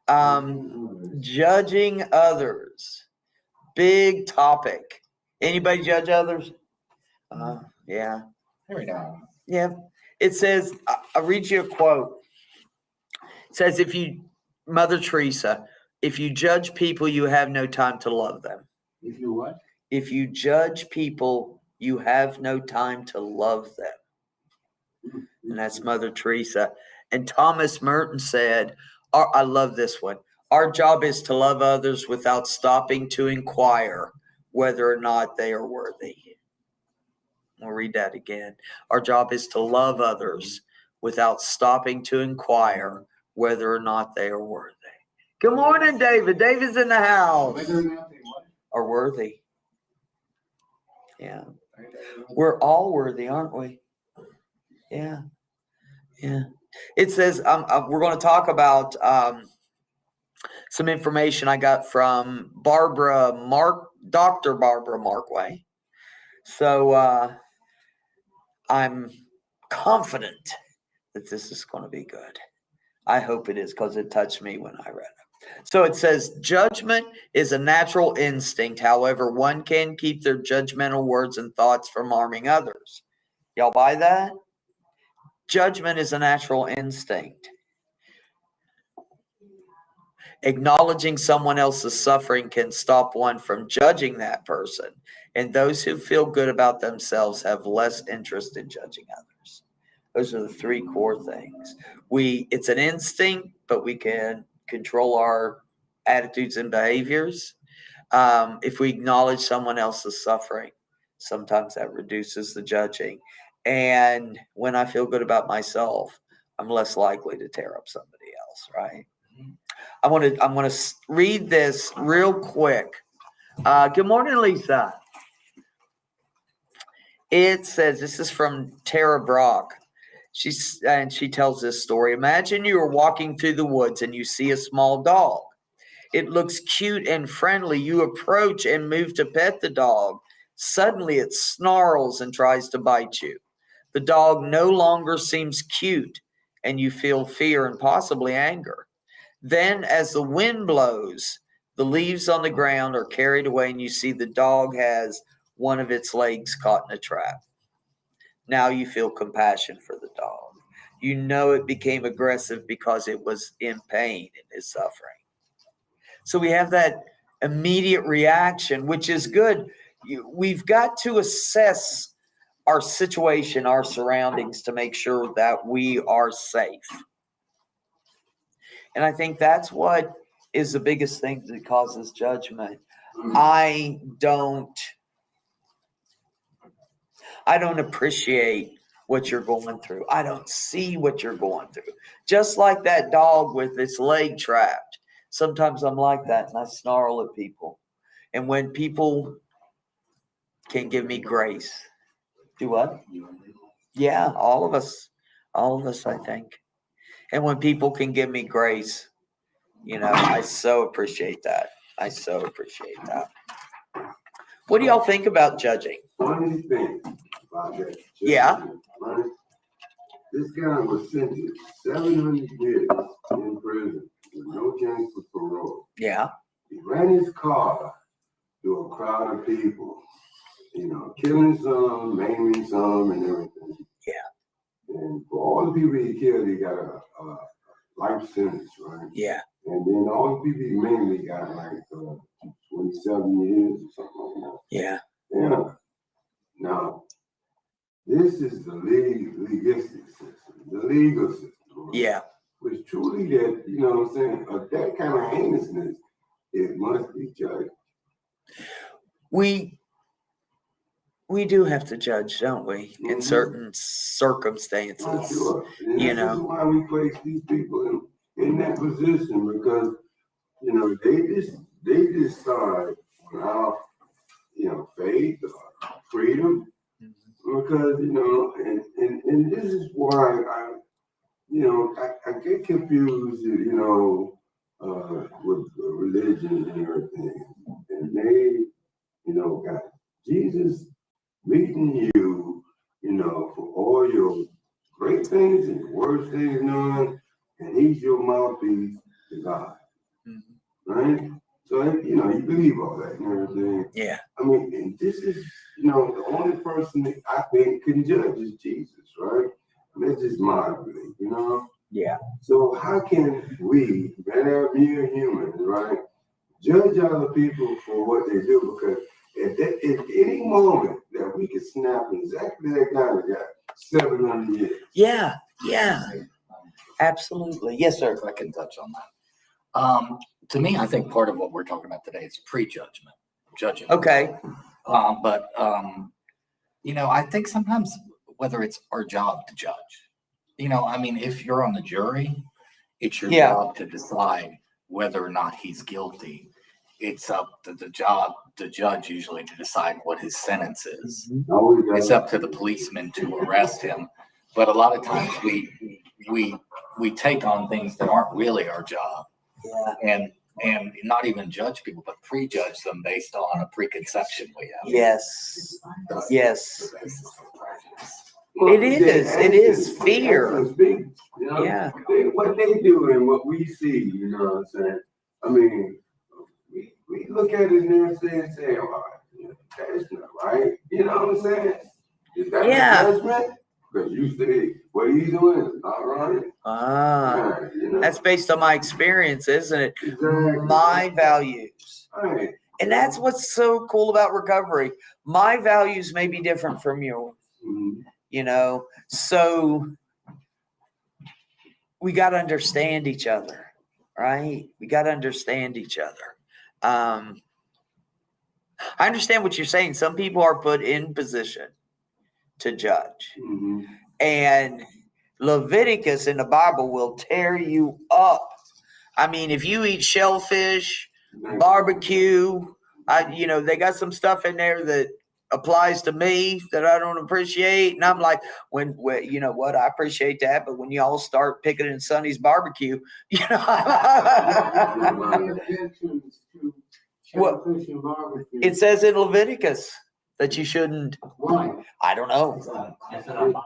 Judging others. Big topic. Anybody judge others? Yeah. Every now. Yeah. It says, I'll read you a quote. It says, Mother Teresa, if you judge people, you have no time to love them. If you what? If you judge people, you have no time to love them. And that's Mother Teresa. And Thomas Merton said, I love this one. Our job is to love others without stopping to inquire whether or not they are worthy. I'll read that again. Our job is to love others without stopping to inquire whether or not they are worthy. Good morning, David. David's in the house. Are worthy. Yeah. We're all worthy, aren't we? Yeah. Yeah. It says, we're going to talk about some information I got from Dr. Barbara Markway. So I'm confident that this is going to be good. I hope it is, because it touched me when I read it. So it says, judgment is a natural instinct. However, one can keep their judgmental words and thoughts from harming others. Y'all buy that? Judgment is a natural instinct. Acknowledging someone else's suffering can stop one from judging that person. And those who feel good about themselves have less interest in judging others. Those are the three core things. It's an instinct, but we can control our attitudes and behaviors. If we acknowledge someone else's suffering, sometimes that reduces the judging. And when I feel good about myself, I'm less likely to tear up somebody else, right? I'm going to read this real quick. Good morning, Lisa. It says, this is from Tara Brock. She tells this story. Imagine you are walking through the woods and you see a small dog. It looks cute and friendly. You approach and move to pet the dog. Suddenly it snarls and tries to bite you. The dog no longer seems cute, and you feel fear and possibly anger. Then, as the wind blows, the leaves on the ground are carried away, and you see the dog has one of its legs caught in a trap. Now you feel compassion for the dog. You know it became aggressive because it was in pain and is suffering. So we have that immediate reaction, which is good. We've got to assess our situation, our surroundings, to make sure that we are safe. And I think that's what is the biggest thing that causes judgment. I don't appreciate what you're going through. I don't see what you're going through. Just like that dog with its leg trapped. Sometimes I'm like that and I snarl at people. And when people can give me grace. Do what? Yeah, all of us, I think. And when people can give me grace, I so appreciate that. What do y'all think about judging? Funny thing about that. Yeah. This guy was sentenced 700 years in prison with no chance for parole. Yeah. He ran his car through a crowd of people, killing some, maiming some, and everything. Yeah. And for all the people he killed, he got a life sentence, right? Yeah. And then all the people he mainly got like 27 years or something like that. Yeah. Yeah. Now, this is the legalistic system, the legal system. Right? Yeah. Which truly that, what I'm saying, that kind of heinousness, it must be judged. We do have to judge, don't we? Mm-hmm. In certain circumstances. Sure. And this is why we place these people in that position, because they decide without faith or freedom, because and this is why I get confused with religion and everything, and they got Jesus meeting you for all your great things and worst things, and he's your mouthpiece to God. right? So, you believe all that and everything. Yeah. I mean, and this is, the only person that I think can judge is Jesus, right? And that's just my belief. Yeah. So how can we, mere humans, right, judge other people for what they do? Because at any moment that we can snap exactly that kind of guy, 700 years. Yeah. Absolutely. Yes, sir. If I can touch on that. To me, I think part of what we're talking about today is prejudgment, judging. Okay. But I think sometimes whether it's our job to judge, if you're on the jury, it's your Yeah. job to decide whether or not he's guilty. It's up to the judge usually to decide what his sentence is. It's up to the policeman to arrest him. But a lot of times we take on things that aren't really our job. Yeah. And not even judge people, but prejudge them based on a preconception we have. Yes. Yes. Well, It is. It is fear. Yeah. What they do and what we see, you know what I'm saying? I mean, we look at it and say, all right, that's not right. You know what I'm saying? Is that Yeah. a judgment? Because you say what he's doing is not right. Ah, Yeah, that's based on my experience, isn't it? exactly. My values. Right. And that's what's so cool about recovery. My values may be different from yours, Mhm. So we got to understand each other, right? We got to understand each other. I understand what you're saying. Some people are put in position to judge. Mhm. And Leviticus in the Bible will tear you up. I mean, if you eat shellfish, barbecue, they got some stuff in there that applies to me that I don't appreciate. And I'm like, when you know what, I appreciate that. But when y'all start picking in Sonny's barbecue, What? It says in Leviticus that you shouldn't. Why? I don't know.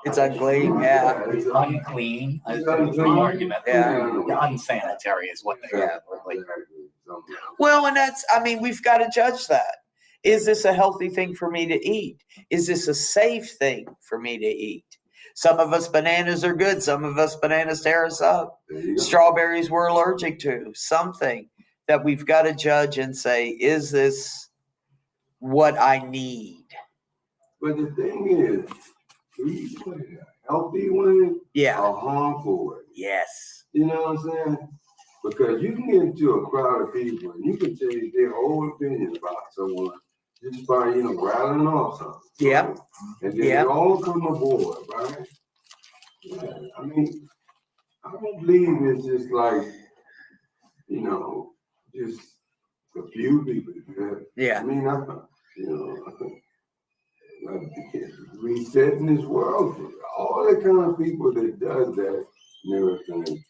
It's unclean. Yeah. It's unclean. It's an argument. Yeah. Unsanitary is what they Yeah. really. Well, and we've got to judge that. Is this a healthy thing for me to eat? Is this a safe thing for me to eat? Some of us bananas are good. Some of us bananas tear us up. Strawberries we're allergic to. Something that we've got to judge and say, is this what I need? But the thing is, we put a healthy one, Yeah. a harmful one. Yes. You know what I'm saying? Because you can get into a crowd of people and you can change their whole opinion about someone just by, rattling off something. Yeah. Right? And then Yeah. they all come aboard, right? Yeah. I mean, I don't believe it's just like, just a few people. Yeah. I mean, resetting this world for all the kind of people that does that and everything.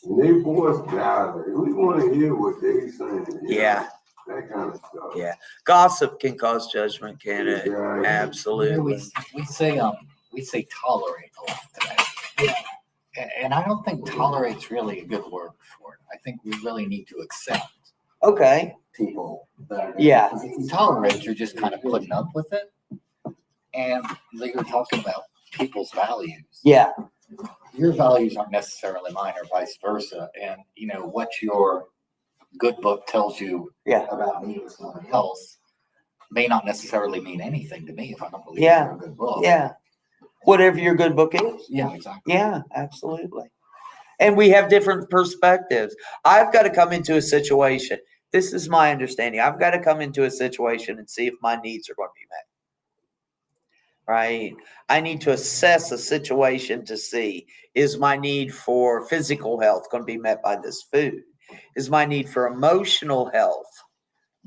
And they voice louder. We want to hear what they saying. Yeah. That kind of stuff. Yeah. Gossip can cause judgment, can it? Exactly. Absolutely. We say tolerate a lot today. And I don't think tolerate's really a good word for it. I think we really need to accept Okay. people that Yeah. if you tolerate, you're just kind of putting up with it. And they were talking about people's values. Yeah. Your values aren't necessarily mine or vice versa. And what your good book tells you Yeah. about me or somebody else may not necessarily mean anything to me if I don't believe Yeah. you're a good book. Yeah. Whatever your good book is. Yeah, exactly. Yeah, absolutely. And we have different perspectives. I've got to come into a situation. This is my understanding. I've got to come into a situation and see if my needs are going to be met. Right? I need to assess a situation to see, is my need for physical health going to be met by this food? Is my need for emotional health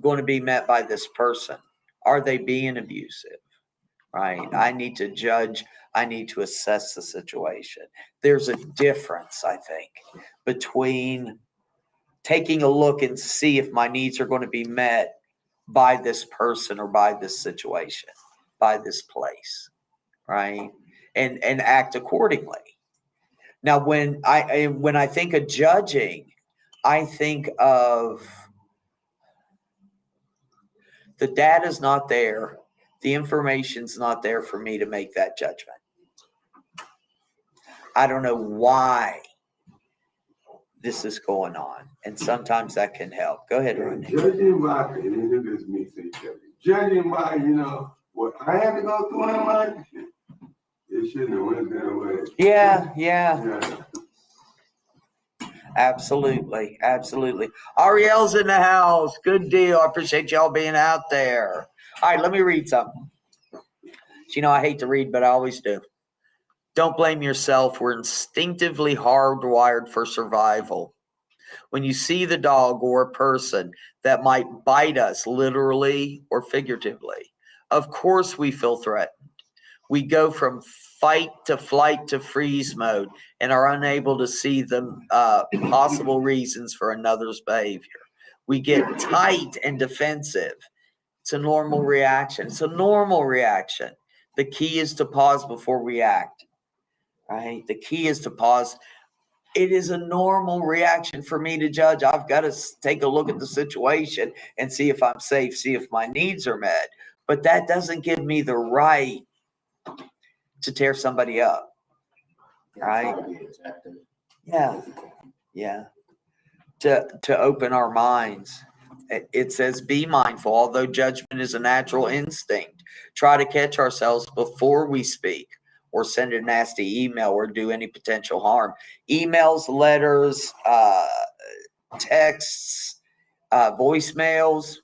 going to be met by this person? Are they being abusive? Right? I need to judge. I need to assess the situation. There's a difference, I think, between taking a look and see if my needs are going to be met by this person or by this situation, by this place, right? And act accordingly. Now, when I think of judging, I think of the data's not there. The information's not there for me to make that judgment. I don't know why this is going on. And sometimes that can help. Go ahead, Rodney. Judging by, and this me say judging by, what I had to go through in life, it shouldn't have went that way. Yeah. Absolutely. Ariel's in the house. Good deal. I appreciate y'all being out there. All right, let me read something. I hate to read, but I always do. Don't blame yourself. We're instinctively hardwired for survival. When you see the dog or a person that might bite us literally or figuratively, of course we feel threatened. We go from fight to flight to freeze mode and are unable to see the possible reasons for another's behavior. We get tight and defensive. It's a normal reaction. The key is to pause before we act, right? The key is to pause. It is a normal reaction for me to judge. I've got to take a look at the situation and see if I'm safe, see if my needs are met. But that doesn't give me the right to tear somebody up, right? Yeah. To open our minds. It says, be mindful, although judgment is a natural instinct. Try to catch ourselves before we speak or send a nasty email or do any potential harm. Emails, letters, texts, voicemails,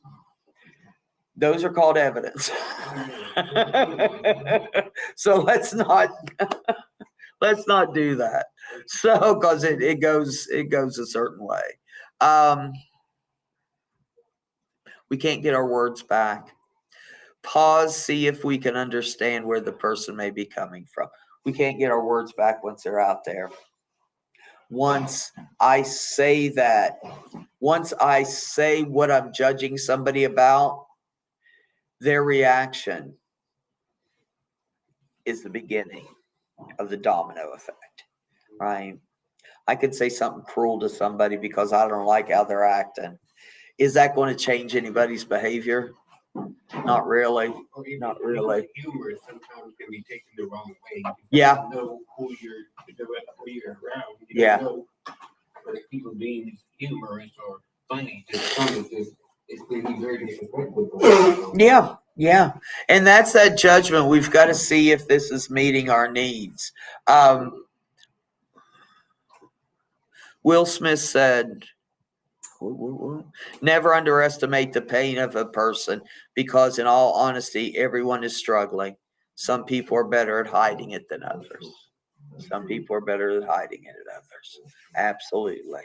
those are called evidence. So let's not do that. So, because it goes a certain way. We can't get our words back. Pause, see if we can understand where the person may be coming from. We can't get our words back once they're out there. Once I say what I'm judging somebody about, their reaction is the beginning of the domino effect, right? I could say something cruel to somebody because I don't like how they're acting. Is that going to change anybody's behavior? Not really. Not really. Humor sometimes can be taken the wrong way. Yeah. You know who you're around. Yeah. But if people being humorous or funny, it's going to be very disrespectful. Yeah. And that's that judgment. We've got to see if this is meeting our needs. Will Smith said, never underestimate the pain of a person because, in all honesty, everyone is struggling. Some people are better at hiding it than others. Absolutely.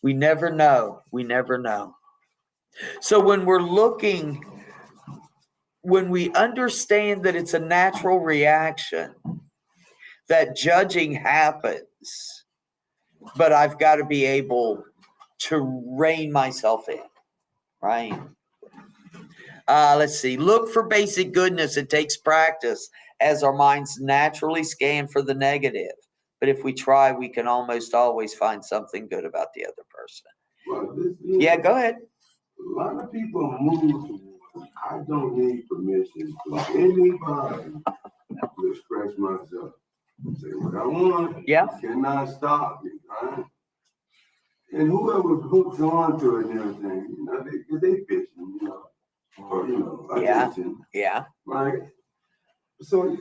We never know. So when we understand that it's a natural reaction, that judging happens, but I've got to be able to rein myself in, right? Let's see. Look for basic goodness. It takes practice as our minds naturally scan for the negative. But if we try, we can almost always find something good about the other person. Well, Go ahead. A lot of people move towards, I don't need permission from anybody to express myself. Say what I want. Yeah. Cannot stop me, right? And whoever hooks on to it and everything, they fishing, or, attention. Yeah. Right? So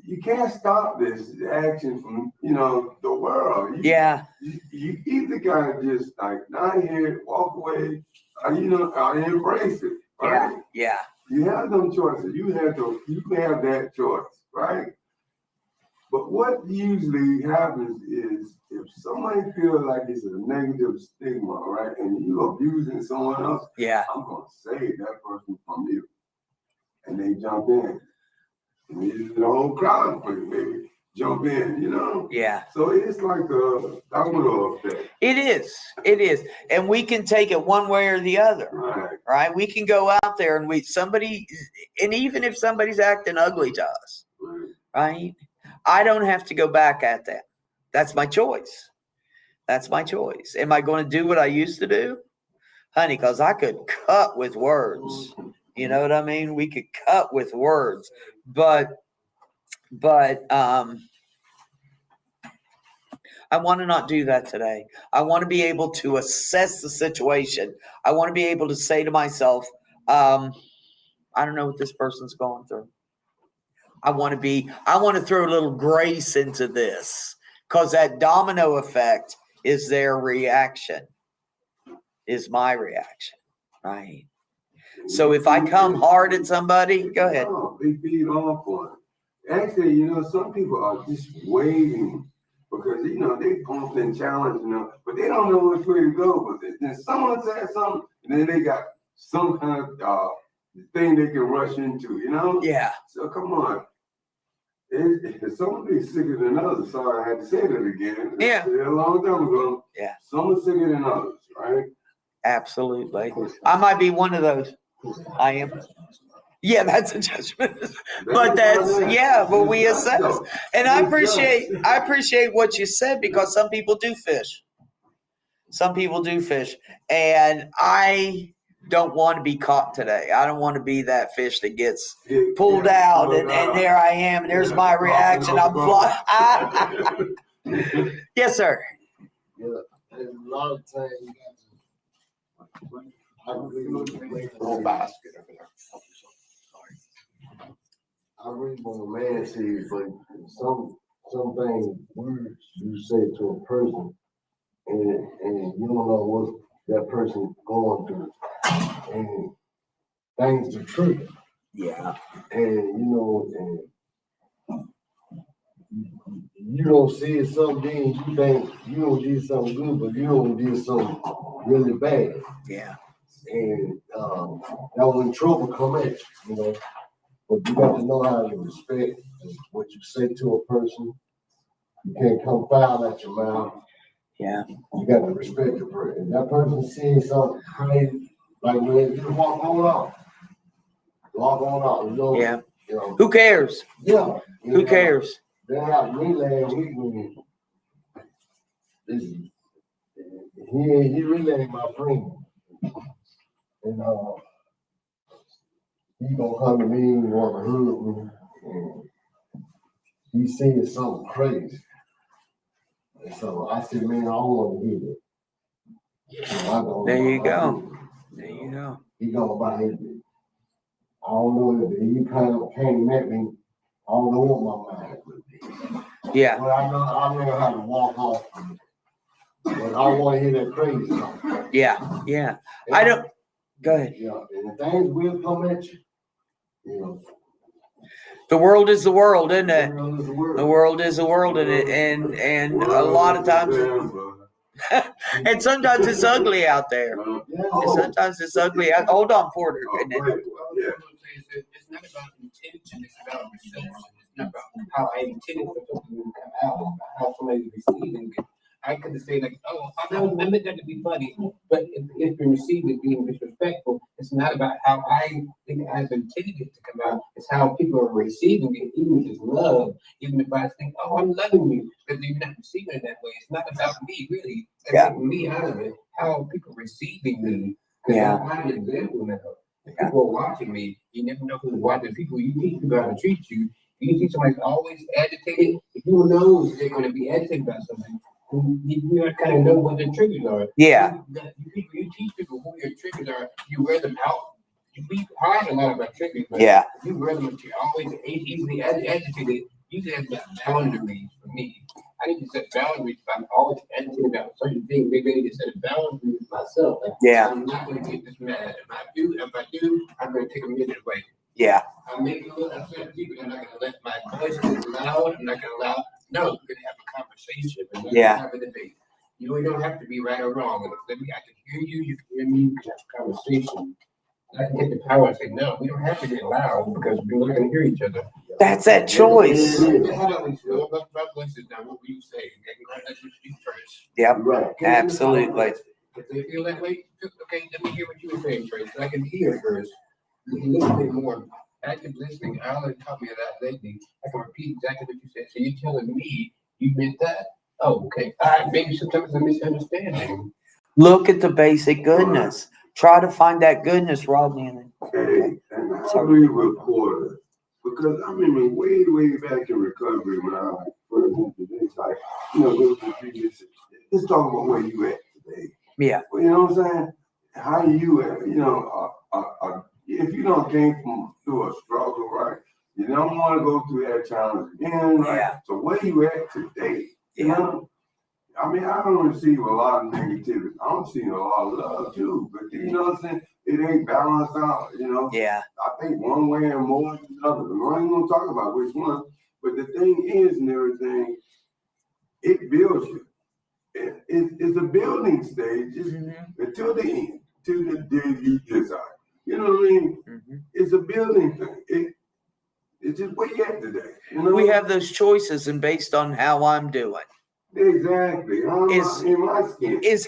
you can't stop this action from, the world. You either gotta just not hear it, walk away, or embrace it. Right? Yeah. You have them choices. You have that choice, right? But what usually happens is if somebody feels like it's a negative stigma, right, and you're abusing someone else, I'm gonna save that person from you, and they jump in. And the whole crowd, maybe jump in, Yeah. So it's like a domino effect. It is. And we can take it one way or the other, right? We can go out there and and even if somebody's acting ugly to us, right? I don't have to go back at them. That's my choice. That's my choice. Am I going to do what I used to do? Honey, because I could cut with words. You know what I mean? We could cut with words. But I want to not do that today. I want to be able to assess the situation. I want to be able to say to myself, I don't know what this person's going through. I want to throw a little grace into this, because that domino effect is their reaction, is my reaction, right? So if I come hard at somebody, go ahead. They feed off on it. Actually, some people are just waiting because, they pumped and challenged, but they don't know which way to go. But then someone says something, and then they got some kind of thing they can rush into, Yeah. So come on. Some be sicker than others. Sorry, I had to say that again. Yeah. A long time ago. Yeah. Some are sicker than others, right? Absolutely. I might be one of those. I am. Yeah, that's a judgment. But but we assess. And I appreciate what you said, because some people do fish. Some people do fish. And I don't want to be caught today. I don't want to be that fish that gets pulled out and there I am, and there's my reaction. I'm flying. Yes, sir. Yeah, and a lot of times you got to. I really want a man see, but some things words you say to a person, and you don't know what that person going through, and things are true. Yeah. And you don't see it something, you think you don't do something good, but you don't do something really bad. Yeah. And that when trouble come at you, But you got to know how to respect what you say to a person. You can't come foul at your mouth. Yeah. You got to respect the person. If that person sees something crazy, like when you walk on off. Yeah. Who cares? Yeah. Who cares? That happened to me last week when he really ain't my friend. And he gonna come to me and want to hug me, and he said something crazy. And so I said, man, I don't want to hear it. So there you go. There you go. He gonna buy his business. I don't know if he came at me. I don't know what my mind would be. Yeah. But I know how to walk off. But I don't want to hear that crazy stuff. Yeah. Yeah. I don't. Go ahead. Yeah, and things will come at you. The world is the world, isn't it? The world. The world is the world, and a lot of times, and sometimes it's ugly out there. And sometimes it's ugly. Hold on, Porter. It's not about intention, it's about reception. It's not about how I intended for something to come out, it's about how somebody's receiving it. I could say like, oh, I meant that to be funny, but if been received as being disrespectful, it's not about how I think I've intended it to come out. It's how people are receiving it, even if it's love, even if I think, oh, I'm loving you, but you're not receiving it that way. It's not about me, really. It's taking me out of it. How are people receiving me? Yeah. I'm an example now. People are watching me. You never know who's watching. People, you teach people how to treat you. You see somebody's always agitated. If you know they're going to be agitated about something, you kind of know what their triggers are. Yeah. You teach people who your triggers are. You wear them out. We hide a lot of our triggers. Yeah. You wear them. You're always easily agitated. You have that boundaries for me. I need to set boundaries. I'm always agitated about certain things. Maybe I need to set a boundary with myself. Yeah. I'm not going to get this mad. If I do, I'm going to take a minute away. Yeah. I'm making a little certain people. I'm not going to let my voice be loud. I'm not going to allow. No, we're going to have a conversation. We're going to have a debate. You don't have to be right or wrong. I can hear you. You can hear me. We can have a conversation. I can take the power and say, no, we don't have to get loud because we're not going to hear each other. That's that choice. How about we feel about voices now? What will you say? Let you speak first. Yep. Right. Absolutely. If they feel that way, okay, let me hear what you were saying first. So I can hear first. You can listen more. Active listening. Alan taught me that lately. I can repeat exactly what you said. So you're telling me you meant that. Oh, okay. Maybe sometimes I misunderstand. Look at the basic goodness. Try to find that goodness, Rodney. Hey, and I agree with Porter, because I remember way back in recovery when I first into this, like, those are previous, let's talk about where you at today. Yeah. Well, you know what I'm saying? How you at, if you don't came through a struggle, right? You don't want to go through that challenge again, right? Yeah. So where you at today? You Yeah. know? I mean, I don't receive a lot of negativity. I don't see a lot of love too, but you know what I'm saying? It ain't balanced out, Yeah. I think one way and more than the other. I ain't gonna talk about which one, but the thing is and everything, it builds you. It's a building stage until the end, till the day you desire. You know what I mean? It's a building thing. It's just where you at today. We have those choices, and based on how I'm doing. Exactly. I'm in my skin. Is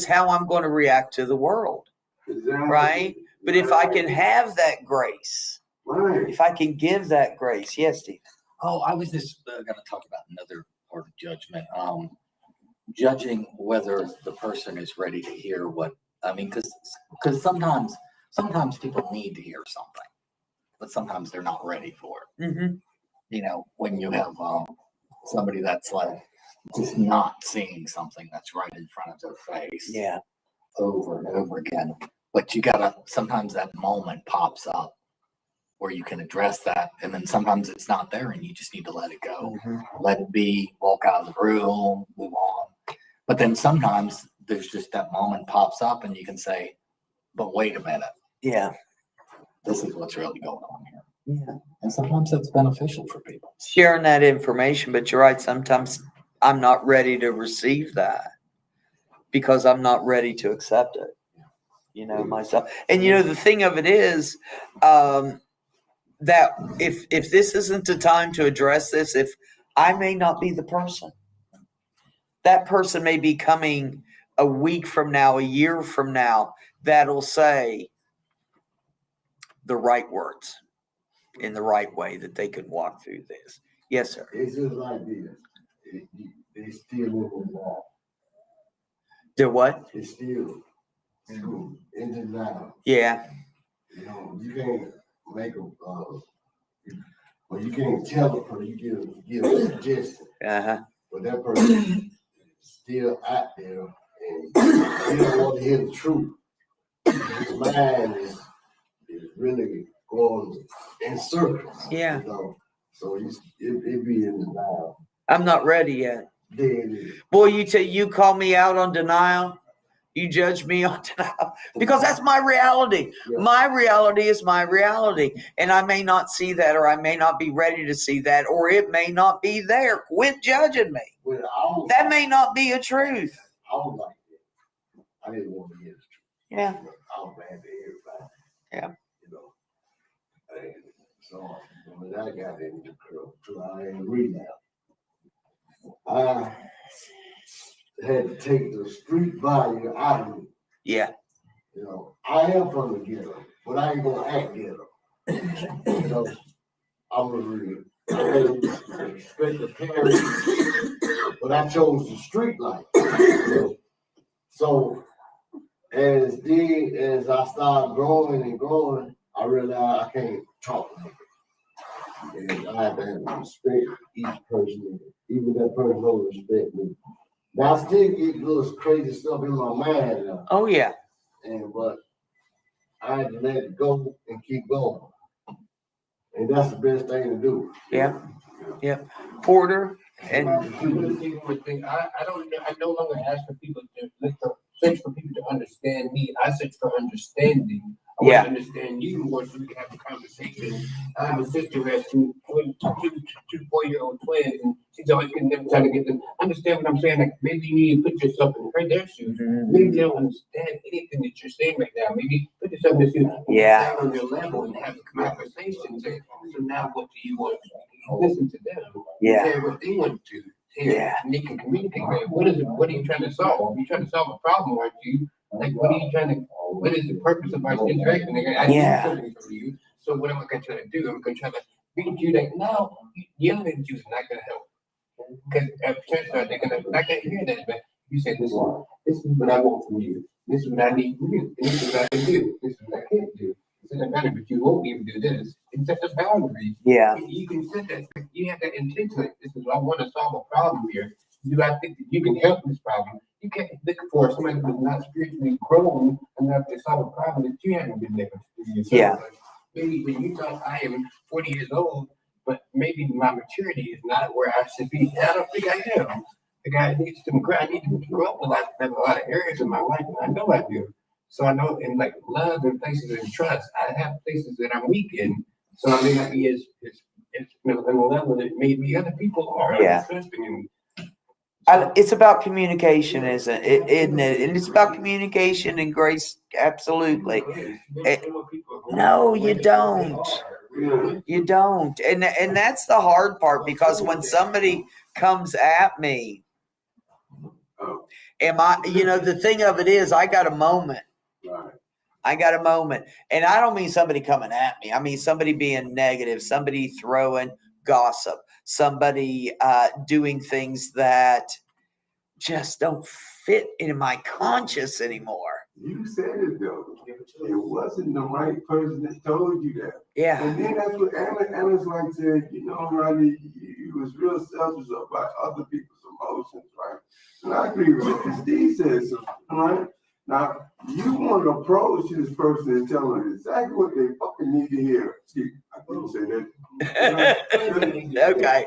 how I'm going to react to the world. Exactly. Right? But if I can have that grace, right. If I can give that grace, yes, Steve. Oh, I was just going to talk about another part of judgment. Judging whether the person is ready to hear what, I mean, because sometimes people need to hear something, but sometimes they're not ready for it. When you have somebody that's like just not seeing something that's right in front of their face. Yeah. Over and over again. But you gotta, sometimes that moment pops up where you can address that. And then sometimes it's not there and you just need to let it go. Let it be, walk out of the room, move on. But then sometimes there's just that moment pops up and you can say, but wait a minute. Yeah. This is what's really going on here. Yeah. And sometimes that's beneficial for people. Sharing that information, but you're right. Sometimes I'm not ready to receive that because I'm not ready to accept it, myself. And, the thing of it is that if this isn't the time to address this, if I may not be the person, that person may be coming a week from now, a year from now, that'll say the right words in the right way that they can walk through this. Yes, sir. It's just like this. They still involved. They're what? It's still in denial. Yeah. You can't make a, you can't tell a person, you give a suggestion. But that person is still out there and they don't want to hear the truth. His mind is really going in circles. Yeah. So it be in denial. I'm not ready yet. Boy, you call me out on denial. You judge me on denial because that's my reality. Yeah. My reality is my reality. And I may not see that, or I may not be ready to see that, or it may not be there. Quit judging me. Well, that may not be a truth. I was like that. I didn't want to hear the truth. Yeah. I was bad to everybody. Yeah. And so when I got into the I ain't read now. I had to take the street value out of me. Yeah. I am from the ghetto, but I ain't gonna act ghetto. I'm gonna respect the parents, but I chose the street life. So as I started growing and growing, I realized I can't talk like it. And I have to respect each person, even that person don't respect me. Now I still get little crazy stuff in my mind now. Oh yeah. But I had to let it go and keep going. And that's the best thing to do. Yeah. Yeah. Porter and I don't know. I no longer ask for people to search for people to understand me. I search for understanding. I want to understand you more so we can have a conversation. I have a sister who has two 4-year-old twins, and she's always getting them trying to get them understand what I'm saying. Like maybe you need to put yourself in their shoes. Maybe they don't understand anything that you're saying right now. Maybe put yourself in their shoes. Yeah. On their level and have a conversation. So now what do you want? Listen to them. Yeah. Hear what they want to hear. Yeah. And they can communicate. What are you trying to solve? You're trying to solve a problem, aren't you? Like, what is the purpose of our interaction? I need something from you. So what am I going to try to do? I'm going to try to beat you. Like, no, yelling at you is not going to help. Because at church, they're gonna, I can't hear that, but you said this is what I want from you. This is what I need from you. And this is what I can do. This is what I can't do. It doesn't matter, but you won't even do this. It's just a boundary. Yeah. You can set that, you have that intention, like, this is, I want to solve a problem here. Do I think that you can help this problem? You can't look for somebody who's not spiritually grown enough to solve a problem that you haven't been able to do yourself. Yeah. Like, maybe when you thought I am 40 years old, but maybe my maturity is not where I should be. I don't think I am. The guy needs to grow. I need to grow up in a lot of areas in my life, and I know I do. So I know in like love and places and trust, I have places that I'm weak in. So I may not be as in a level that maybe other people are. Yeah. Trusting in. It's about communication, isn't it? Isn't it? And it's about communication and grace. Absolutely. No, you don't. You don't. And that's the hard part, because when somebody comes at me, the thing of it is, I got a moment. Right. I got a moment. And I don't mean somebody coming at me. I mean somebody being negative, somebody throwing gossip, somebody doing things that just don't fit in my conscience anymore. You said it though. It wasn't the right person that told you that. Yeah. And then that's what Anna's like said, Ronnie, you was real selfish about other people's emotions, right? And I agree with it. Steve said something, right? Now, you want to approach this person and tell them exactly what they fucking need to hear. Steve, I didn't say that. Okay.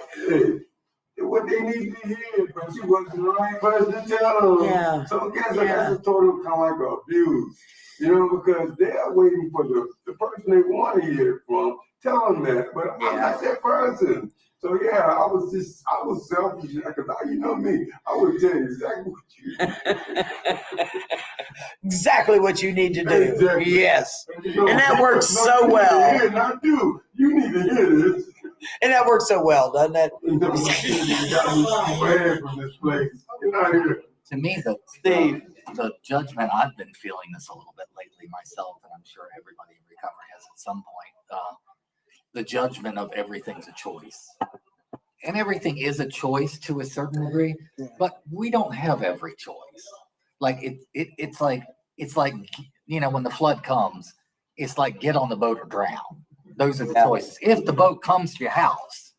What they need to hear, but you wasn't the right person to tell them. Yeah. So guess what? That's a total kind of like abuse, because they're waiting for the person they want to hear it from. Tell them that, but I'm not that person. So yeah, I was selfish because you know me. I would tell you exactly what you Exactly what you need to do. Exactly. Yes. And that works so well. Not you. You need to hear this. And that works so well, doesn't it? You got me away from this place. Get out of here. To me, Steve. the judgment, I've been feeling this a little bit lately myself, and I'm sure everybody in recovery has at some point. The judgment of everything's a choice. And everything is a choice to a certain degree, but we don't have every choice. Like it's like when the flood comes, it's like get on the boat or drown. Those are the choices. If the boat comes to your house,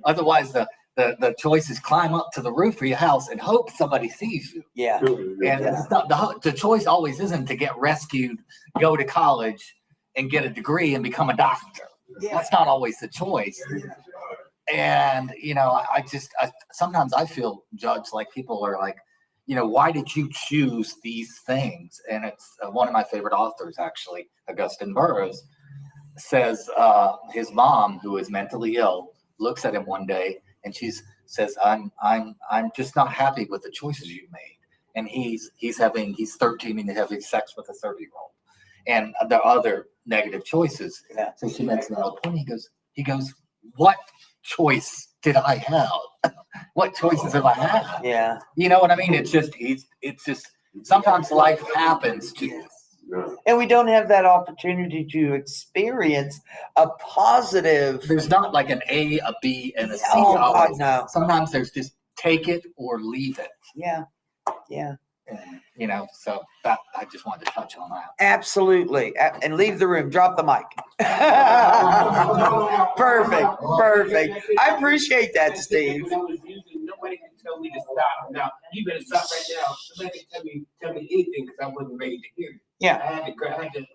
otherwise the choice is climb up to the roof of your house and hope somebody sees you. Yeah. And it's not, the choice always isn't to get rescued, go to college, and get a degree and become a doctor. That's not always the choice. And I sometimes I feel judged, like people are like, why did you choose these things? And it's one of my favorite authors, actually, Augustine Burroughs, says his mom, who is mentally ill, looks at him one day and she says, I'm just not happy with the choices you made. And he's 13 and he's having sex with a 30-year-old. And the other negative choices. Yeah. So she makes another point. He goes, what choice did I have? What choices have I had? Yeah. You know what I mean? It's just sometimes life happens to you. And we don't have that opportunity to experience a positive. There's not like an A, a B, and a C. Oh, God, always. no. Sometimes there's just take it or leave it. Yeah. Yeah. And, so that I just wanted to touch on that. Absolutely. And leave the room. Drop the mic. Perfect. I appreciate that, Steve. Nobody can tell me to stop. Now, you better stop right now. Nobody can tell me anything because I wasn't ready to hear it. Yeah.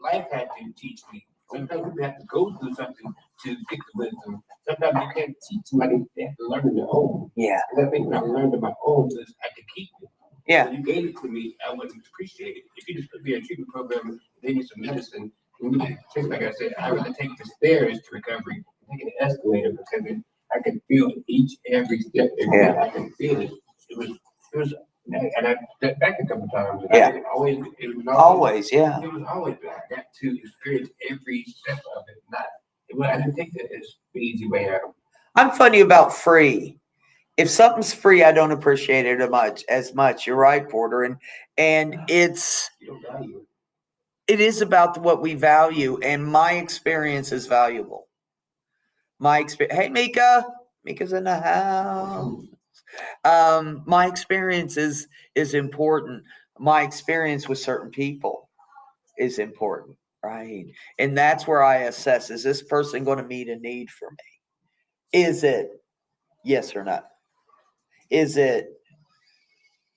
Life had to teach me. Sometimes people have to go through something to get the wisdom. Sometimes you can't teach somebody, they have to learn on their own. Yeah. And I think when I learned on my own, I could keep it. Yeah. When you gave it to me, I wouldn't appreciate it. If you just put me in a treatment program, gave me some medicine, and like I said, I rather take the stairs to recovery, take an escalator because I can feel each every step. I can feel it. It was, and I stepped back a couple times. Yeah. It was Always, yeah. It was always, but I got to experience every step of it. I didn't take that as the easy way out. I'm funny about free. If something's free, I don't appreciate it as much. You're right, Porter. And You don't value it. it is about what we value, and my experience is valuable. Hey, Mika. Mika's in the house. My experience is important. My experience with certain people is important, right? And that's where I assess, is this person going to meet a need for me? Is it yes or no? Is it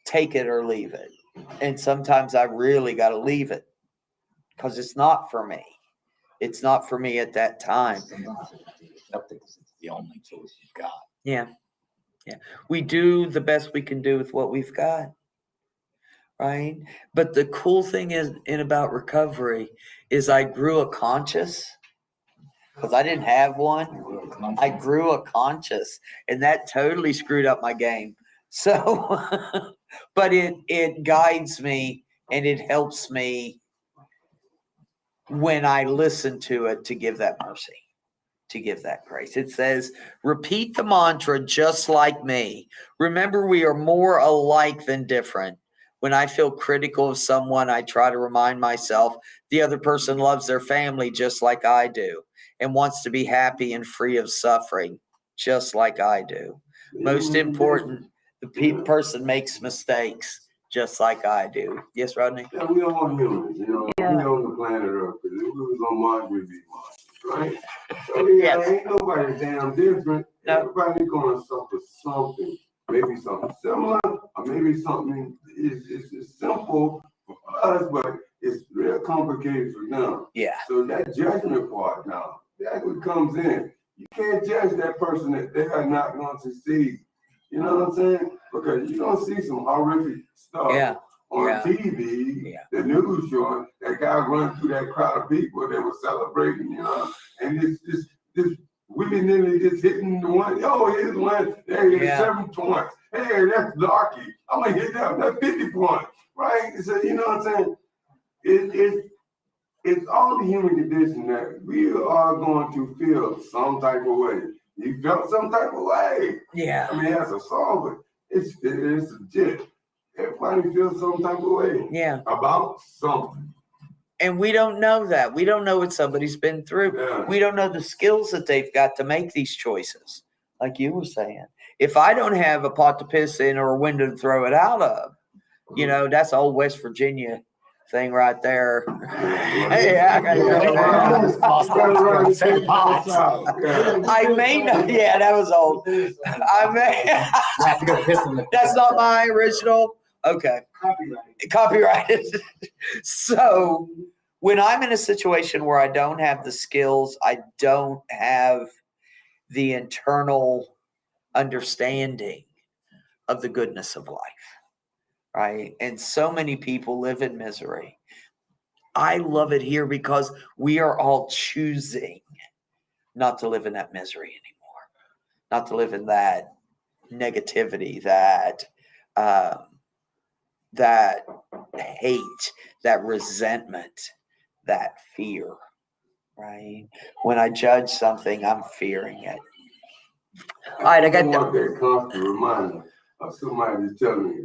take it or leave it? And sometimes I really got to leave it because it's not for me. It's not for me at that time. It's the only choice you've got. Yeah. Yeah. We do the best we can do with what we've got. Right. But the cool thing is in about recovery is I grew a conscience because I didn't have one. I grew a conscience, and that totally screwed up my game. So, but it guides me and it helps me when I listen to it to give that mercy, to give that grace. It says, repeat the mantra just like me. Remember, we are more alike than different. When I feel critical of someone, I try to remind myself the other person loves their family just like I do and wants to be happy and free of suffering just like I do. Most important, the person makes mistakes just like I do. Yes, Rodney? Yeah, we all humans, you know. We on the planet Earth. Because if we was on Mars, we'd be Mars, right? So yeah, Yes. ain't nobody damn different. No. Everybody gonna suffer something. Maybe something similar, or maybe something is simple for us, but it's real complicated for them. Yeah. So that judgment part now, that's what comes in. You can't judge that person that they are not going to succeed. You know what I'm saying? Because you're going to see some horrific stuff Yeah. on Yeah. TV, Yeah. the news showing that guy running through that crowd of people that were celebrating, you know, and it's just this willy-nilly just hitting the one. Oh, here's one. There he is, Yeah. 7 points. Hey, that's Darky. I'm going to hit that. That's 50 points. Right? So, you know what I'm saying? It's all the human condition that we are going to feel some type of way. You felt some type of way. Yeah. I mean, that's a song, but it's legit. Everybody feels some type of way Yeah. about something. And we don't know that. We don't know what somebody's been through. Yeah. We don't know the skills that they've got to make these choices. Like you were saying, if I don't have a pot to piss in or a window to throw it out of, you know, that's old West Virginia thing right there. Hey, I may not. Yeah, that was old. I may. have to go piss in the. That's not my original. Okay. Copyrighted. So when I'm in a situation where I don't have the skills, I don't have the internal understanding of the goodness of life, right? And so many people live in misery. I love it here because we are all choosing not to live in that misery anymore, not to live in that negativity, that hate, that resentment, that fear, right? When I judge something, I'm fearing it. All right, I got want that constant reminder of somebody just telling me,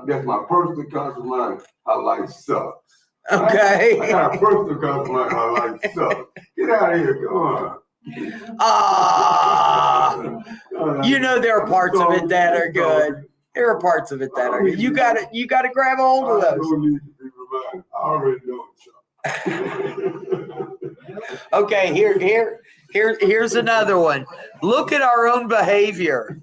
that's my personal constant reminder, how life sucks. Okay. I got a personal constant reminder how life sucks. Get out of here, come on. You know there are parts of it that are good. There are parts of it that are good. You gotta grab a hold of I those. don't need to be reminded. I already know it's Okay, here's another one. Look at our own behavior.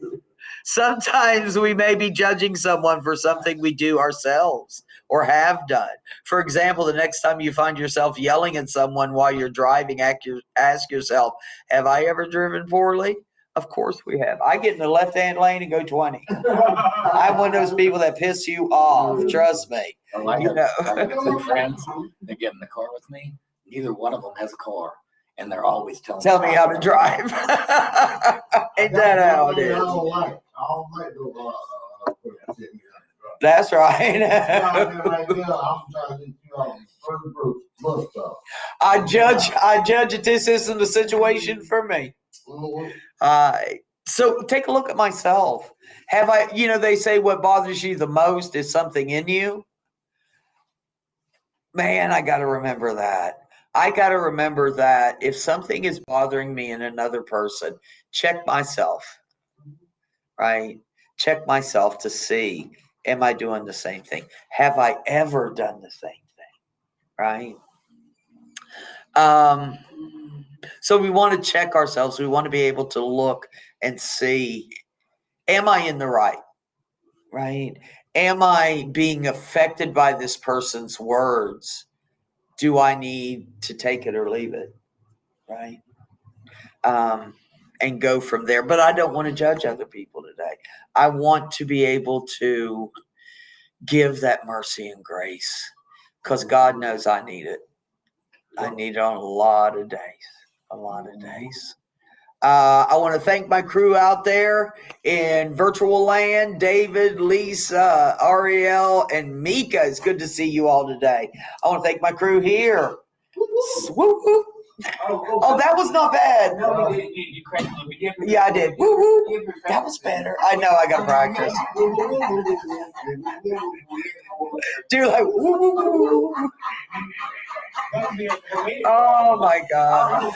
Sometimes we may be judging someone for something we do ourselves or have done. For example, the next time you find yourself yelling at someone while you're driving, ask yourself, have I ever driven poorly? Of course we have. I get in the left-hand lane and go 20. I'm one of those people that piss you off. Trust me. I You know. have 2 friends that get in the car with me. Neither one of them has a car, and they're always Tell me how to drive. Ain't that how it I is? don't like those. That's right. Right now, I'm trying to get you on first bus stop. I judge that this isn't the situation for me. So take a look at myself. Have I, they say what bothers you the most is something in you. Man, I got to remember that. I got to remember that if something is bothering me in another person, check myself, right? check myself to see, am I doing the same thing? Have I ever done the same thing? Right? So we want to check ourselves. We want to be able to look and see, am I in the right? Right? Am I being affected by this person's words? Do I need to take it or leave it? Right? And go from there. But I don't want to judge other people today. I want to be able to give that mercy and grace because God knows I need it. I need it on a lot of days. A lot of days. I want to thank my crew out there in virtual land, David, Lisa, Ariel, and Mika. It's good to see you all today. I want to thank my crew here. Woo-hoo. Oh, that was not bad. No, you cracked a little bit. Yeah, I did. Woo-hoo. That was better. I know, I got to practice. Dude, like, woo-hoo. Oh, my God.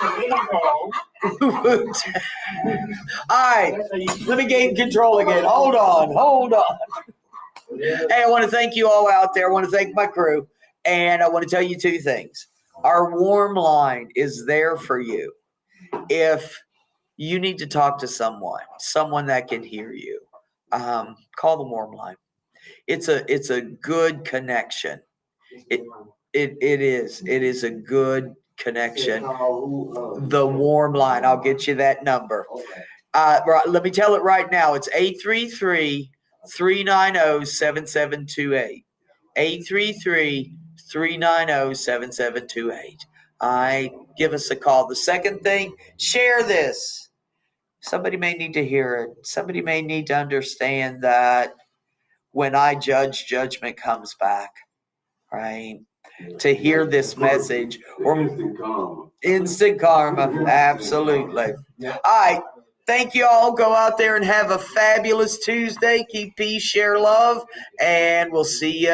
All right, let me gain control again. Hold on. Hey, I want to thank you all out there. I want to thank my crew. And I want to tell you two things. Our warm line is there for you. If you need to talk to someone that can hear you, call the warm line. It's a good connection. It is. It is a good connection. The warm line. I'll get you that number. Let me tell it right now. It's 833-390-7728. 833-390-7728. Give us a call. The second thing, share this. Somebody may need to hear it. Somebody may need to understand that when I judge, judgment comes back. Right? To hear this message or instant karma. Absolutely. All right. Thank you all. Go out there and have a fabulous Tuesday. Keep peace, share love, and we'll see you.